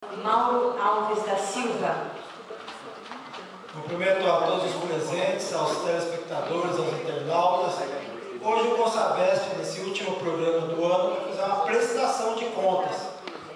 Mauro Alves da Silva. Cumprimento a todos os presentes, aos telespectadores, aos internautas. Hoje o Consabesp, nesse último programa do ano, vai fazer uma prestação de contas.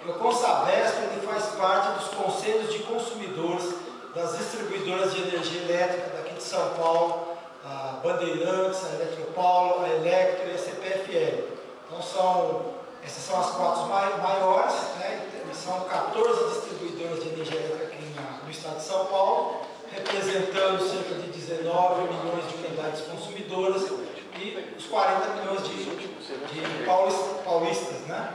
O Consabesp ele faz parte dos conselhos de consumidores das distribuidoras de energia elétrica daqui de São Paulo, a Bandeirantes, a Eletropaulo, a Electro e a CPFL. Então essas são as quatro maiores, né? São 14 distribuidoras de energia elétrica aqui no estado de São Paulo, representando cerca de 19 milhões de unidades consumidoras e os 40 milhões de paulistas, né?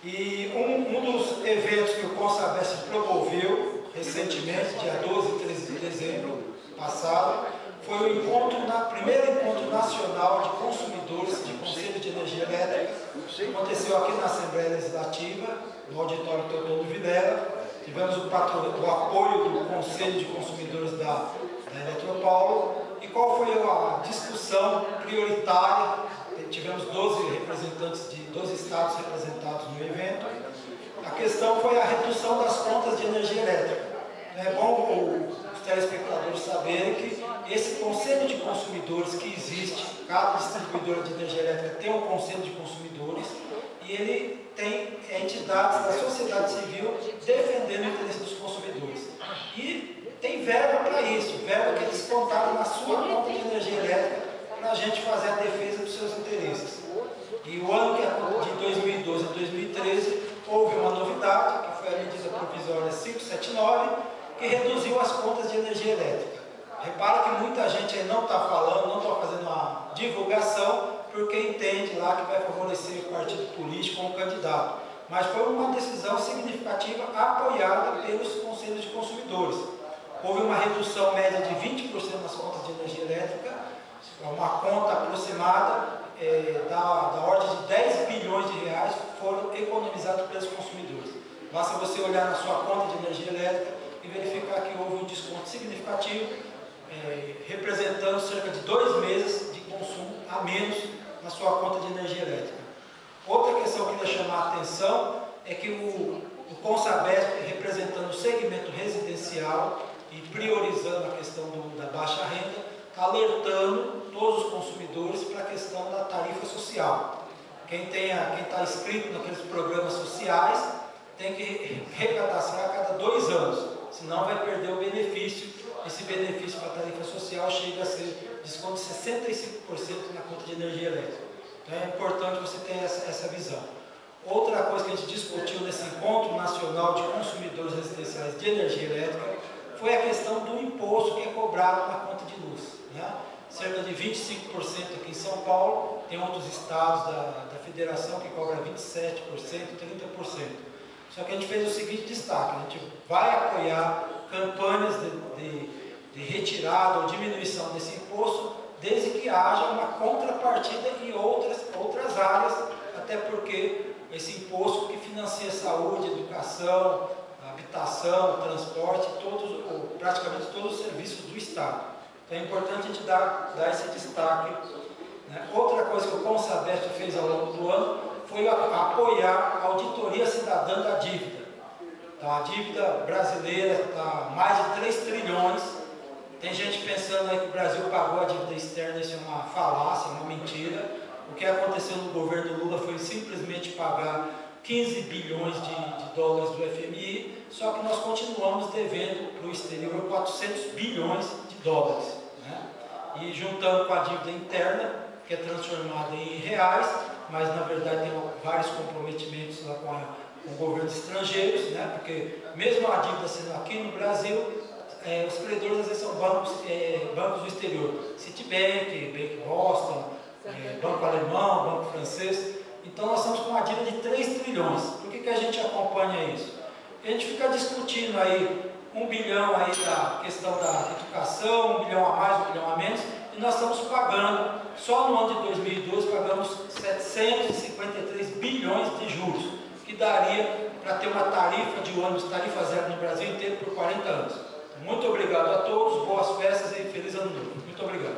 E um dos eventos que o Consabesp promoveu recentemente, dia 12 e 13 de dezembro passado, foi o primeiro encontro nacional de consumidores de Conselho de Energia Elétrica, que aconteceu aqui na Assembleia Legislativa, no auditório Teodoro Vilela. Tivemos o apoio do Conselho de Consumidores da Eletropaulo. E qual foi a discussão prioritária? Tivemos 12 representantes de 12 estados representados no evento. A questão foi a redução das contas de energia elétrica. É bom os telespectadores saberem que esse Conselho de Consumidores que existe, cada distribuidora de energia elétrica tem um Conselho de Consumidores e ele tem entidades da sociedade civil defendendo o interesse dos consumidores. E tem verba para isso, verba que eles contaram na sua conta de energia elétrica para a gente fazer a defesa dos seus interesses. E o ano de 2012 a 2013 houve uma novidade, que foi a medida provisória 579, que reduziu as contas de energia elétrica. Repara que muita gente aí não está falando, não está fazendo uma divulgação, porque entende lá que vai favorecer o partido político ou o candidato. Mas foi uma decisão significativa apoiada pelos conselhos de consumidores. Houve uma redução média de 20% nas contas de energia elétrica, uma conta aproximada da ordem de 10 bilhões de reais foram economizados pelos consumidores. Basta você olhar na sua conta de energia elétrica e verificar que houve um desconto significativo, representando cerca de 2 meses de consumo a menos na sua conta de energia elétrica. Outra questão que eu queria chamar a atenção é que o Consabesp, representando o segmento residencial e priorizando a questão da baixa renda, está alertando todos os consumidores para a questão da tarifa social. Quem está inscrito naqueles programas sociais tem que recadastrar a cada 2 anos, senão vai perder o benefício. Esse benefício para a tarifa social chega a ser desconto de 65% na conta de energia elétrica. Então é importante você ter essa visão. Outra coisa que a gente discutiu nesse Encontro Nacional de Consumidores Residenciais de Energia Elétrica foi a questão do imposto que é cobrado na conta de luz, né? Cerca de 25% aqui em São Paulo, tem outros estados da federação que cobram 27%, 30%. Só que a gente fez o seguinte destaque: a gente vai apoiar campanhas de retirada ou diminuição desse imposto, desde que haja uma contrapartida em outras áreas, até porque esse imposto que financia saúde, educação, habitação, transporte, praticamente todos os serviços do Estado. Então é importante a gente dar esse destaque, né? Outra coisa que o Consabesp fez ao longo do ano foi apoiar a auditoria cidadã da dívida. Então a dívida brasileira está mais de 3 trilhões. Tem gente pensando aí que o Brasil pagou a dívida externa, isso é uma falácia, uma mentira. O que aconteceu no governo Lula foi simplesmente pagar 15 bilhões de dólares do FMI, só que nós continuamos devendo para o exterior 400 bilhões de dólares. Né? E juntando com a dívida interna, que é transformada em reais, mas na verdade tem vários comprometimentos lá com governos estrangeiros, né? Porque mesmo a dívida sendo aqui no Brasil, os credores às vezes são bancos do exterior, Citibank, Bank Boston, Banco Alemão, Banco Francês. Então nós estamos com uma dívida de 3 trilhões. Por que a gente acompanha isso? Porque a gente fica discutindo aí 1 bilhão aí da questão da educação, 1 bilhão a mais, 1 bilhão a menos, e nós estamos pagando, só no ano de 2012, pagamos 753 bilhões de juros, que daria para ter uma tarifa de ônibus, tarifa zero no Brasil inteiro por 40 anos. Muito obrigado a todos, boas festas e feliz ano novo. Muito obrigado.